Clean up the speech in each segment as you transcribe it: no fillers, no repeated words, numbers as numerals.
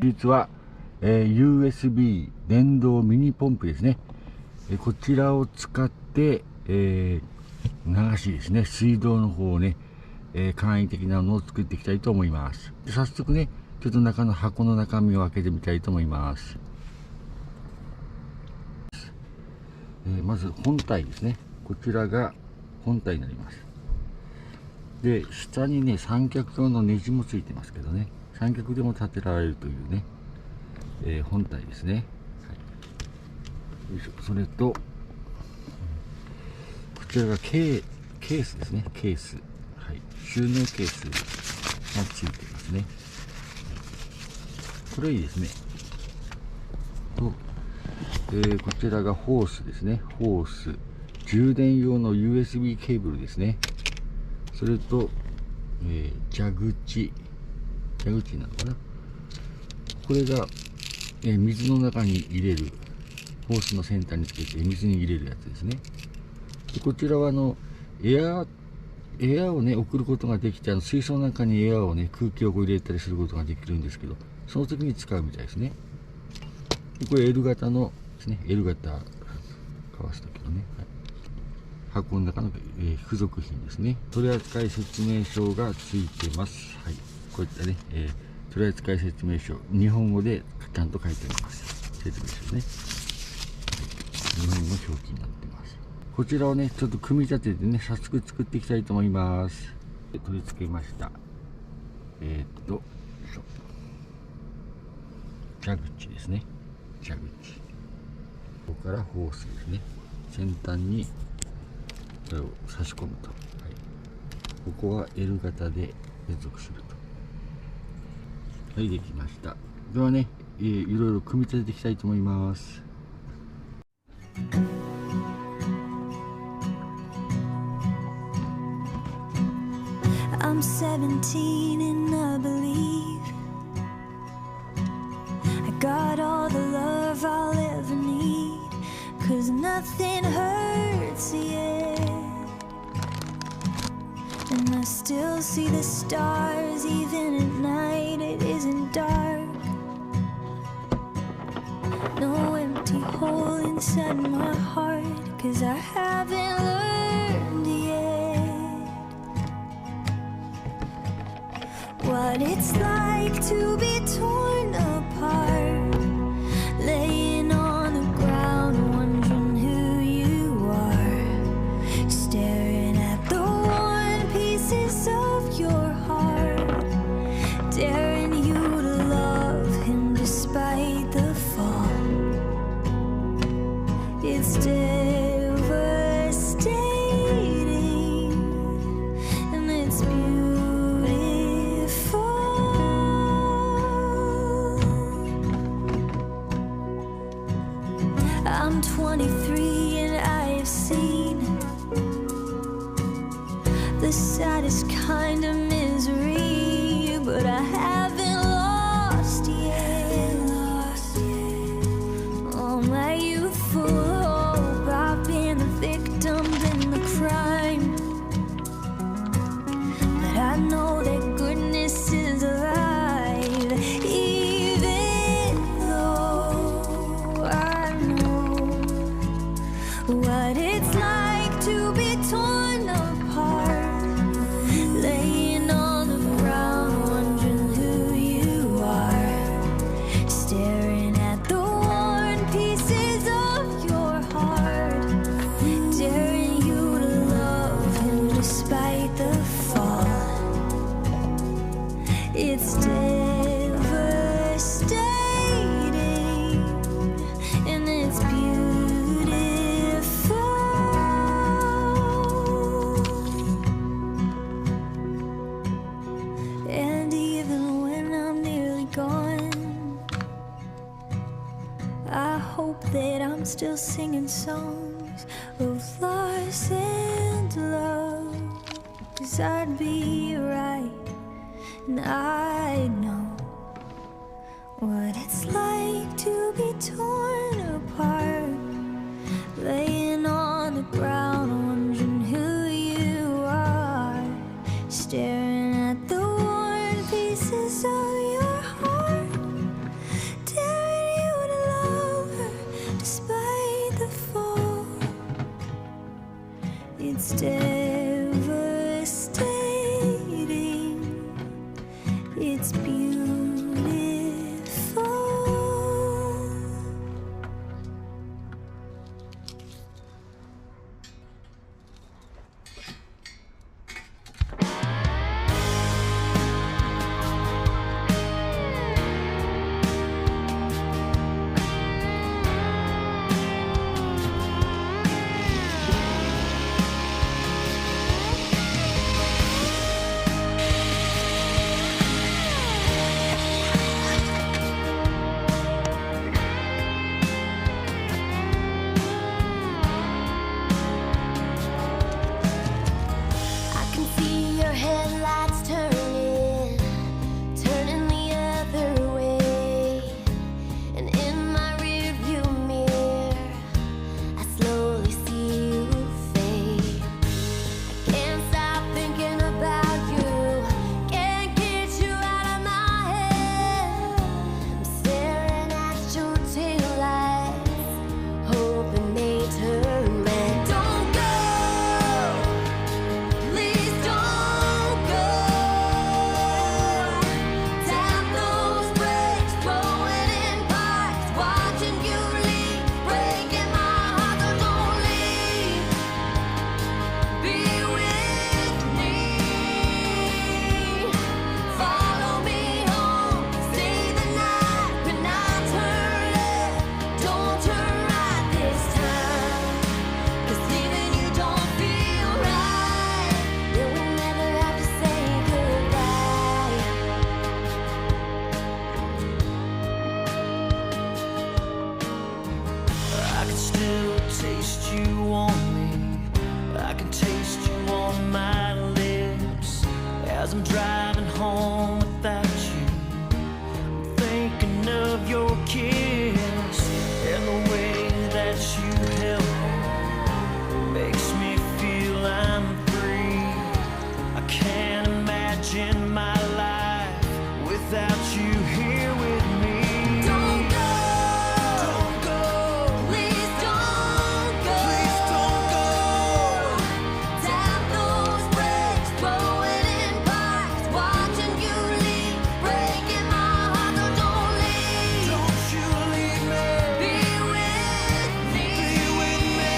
日は、USB 電動ミニポンプですね。こちらを使って、流しですね、水道の方をね、簡易的なのを作っていきたいと思います。で早速ね、ちょっと中の箱の中身を開けてみたいと思います。まず本体ですね。こちらが本体になります。で、下にね、三脚用のネジもついてますけどね、三脚でも立てられるというね、本体ですね。はい、よいしょ。それと、こちらがケースですね。ケース。はい。収納ケースがついてますね。これいいですね。と、こちらがホースですね。ホース。充電用の USB ケーブルですね。それと、蛇口なのかな。これが、水の中に入れる、ホースの先端につけて水に入れるやつですね。でこちらはエアをね、送ることができて、水槽の中にエアをね、空気を入れたりすることができるんですけど、その時に使うみたいですね。でこれ L 型のですね。L 型かわす時のね、はい、箱の中の、付属品ですね。取扱説明書がついてます。はい、こういったね、取扱説明書、日本語でちゃんと書いてあります。説明書ね。日本語の表記になってます。こちらをね、ちょっと組み立ててね、早速作っていきたいと思います。取り付けました。蛇口ですね。蛇口。ここからホースですね。先端にこれを差し込むと。はい、ここは L 型で接続すると。はい、できました。ではね、いろいろ組み立てていきたいと思います。I'm 17 and I believe I got all the love I'll ever need, 'cause nothing hurts yet, and I still see the stars even at night. It isn't dark, no empty hole inside my heart, 'cause I haven't learned yet what it's like to be torn apart, laying on the ground wondering who you are, staring at the worn pieces of your heart, daring you to love him despite the fall. It's devastating, and it's beautiful. I'm 23 and I have seen the saddest kind of misery, but I haven't lost yet. All my youthful hope, I've been the victim, been the crime, but I know that goodness is alive, even though I know what it's like to be torn apart, laying on the ground wondering who you are, staring at the worn pieces of your heart, daring you to love him despite the fall. It's devastating, and it's beautiful. And even when I'm nearly gone, I hope that I'm still singing songs of loss and love, 'cause I'd be right, and I know what it's like to be torn apart, laying on the ground wondering who you are, staring at the worn pieces of your heart, devastating. It's beautiful. As I'm driving home without you, I'm thinking of your kiss and the way that you held me makes me feel I'm free. I can't imagine my life without you here with me. Don't go, Don't go, please don't go. please don't go. Tap those brakes, blowing in parks, watching you leave, breaking my heart. So don't leave. Don't you leave me. Be with me. Be with me.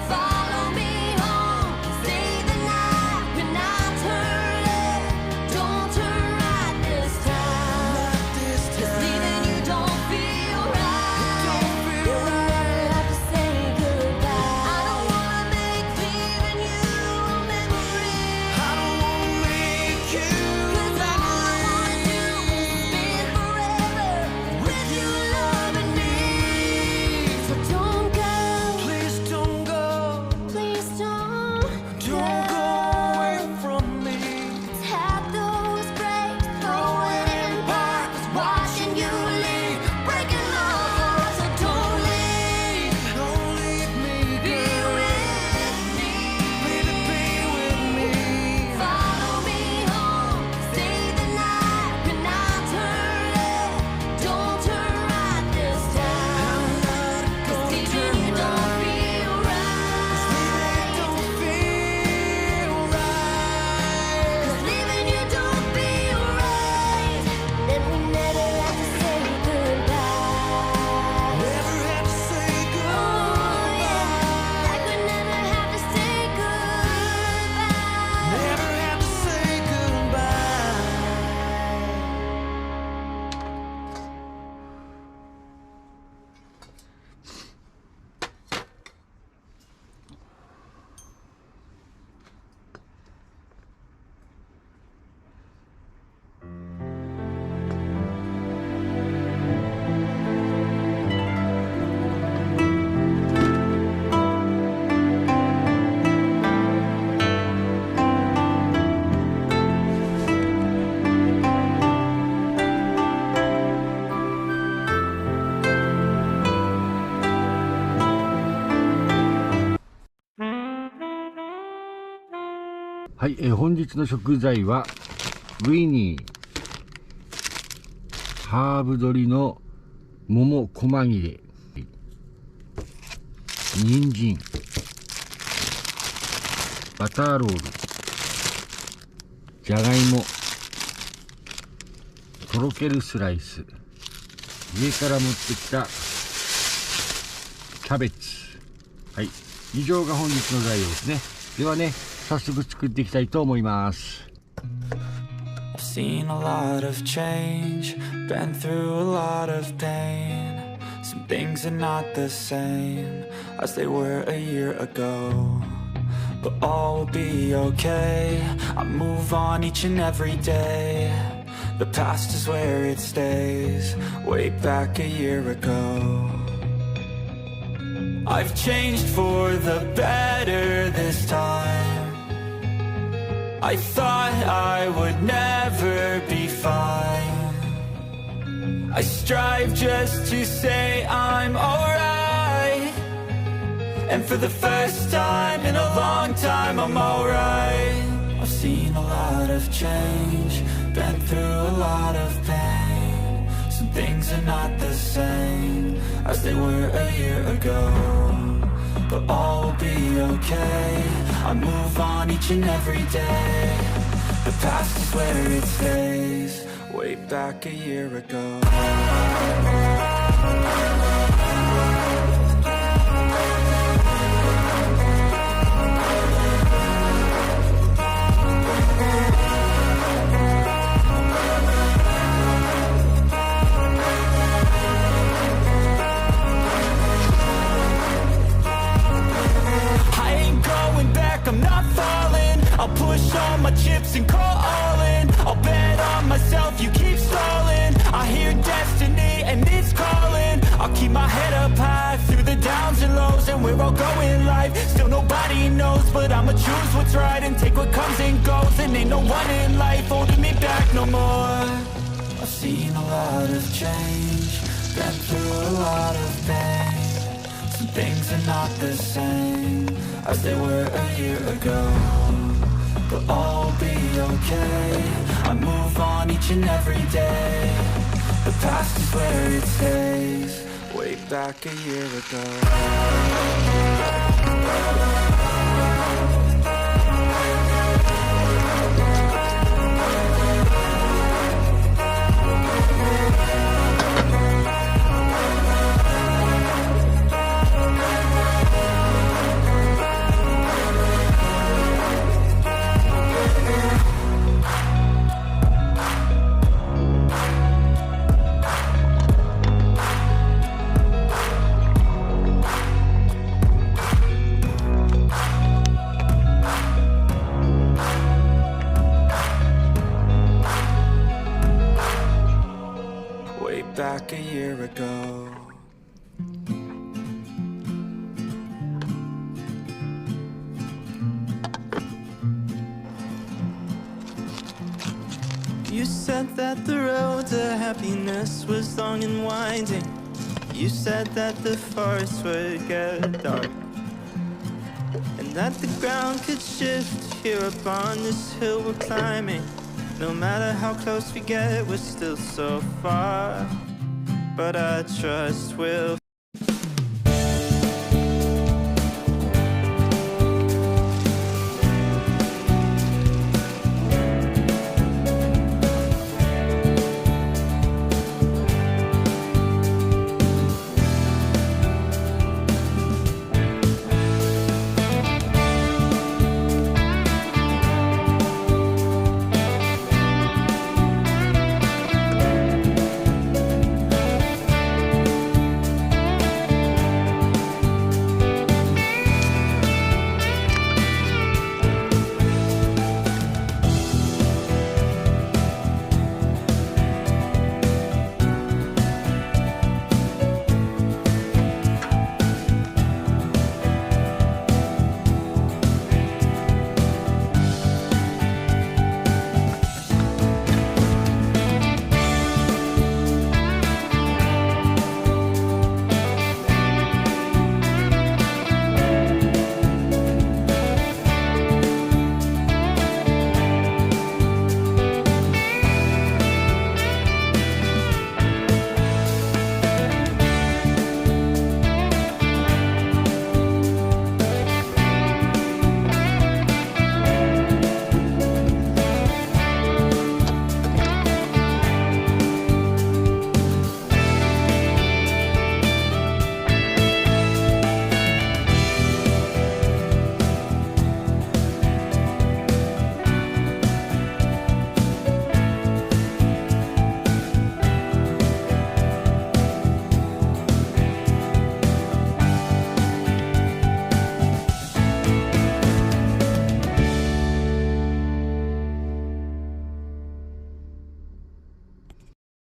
Follow me home. Stay the night when I turn left. Don't turn right this time. Not this 'Cause time. leaving you don't feel right. Don't feel You'll right. never have to say goodbye. I don't wanna make leaving you a memory. I don't wanna make you 'Cause all I wanna do is spend forever with you loving me. So don't go, Please don't go. please don't Don't go away from me. Tap those brakes, throwing in parks, watching you leave, breaking my heart. So don't leave. Don't leave me, Be girl. with me. Baby, be with me. Follow me home. Stay the night when I turn left. Don't turn right this time. 'Cause leaving you don't feel right. Don't feel right. 'Cause leaving you don't feel right. Then we never have to say goodbye. Never have to say Oh goodbye. yeah, like we never have to say goodbye. Never have to say goodbye.はい、本日の食材はウィニー、ハーブ鶏の桃細切れ、人参、バターロール、じゃがいも、とろけるスライス、家から持ってきたキャベツ。はい、以上が本日の材料ですね。ではね、早速作っていきたいと思います。I've seen a lot of change, been through a lot of pain. Some things are not the same as they were a year ago. But all will be okay. I move on each and every day. The past is where it stays, way back a year ago. I've changed for the better this time. I thought I would never be fine. I strive just to say I'm alright. And for the first time in a long time I'm alright. I've seen a lot of change, been through a lot of pain. Some things are not the same as they were a year ago. But all will be okay. I move on each and every day. The past is where it stays, way back a year ago. I'm not falling. I'll push all my chips and call all in. I'll bet on myself, you keep stalling. I hear destiny and it's calling. I'll keep my head up high through the downs and lows. And we're all going live, still nobody knows. But I'ma choose what's right and take what comes and goes. And ain't no one in life holding me back no more. I've seen a lot of change, been through a lot of pain. Some things are not the same as they were a year ago. But all will be okay. I move on each and every day. The past is where it stays, way back a year ago. Back a year ago. You said that the road to happiness was long and winding. You said that the forest would get dark, and that the ground could shift here upon this hill we're climbing. No matter how close we get, we're still so far. But I trust we'll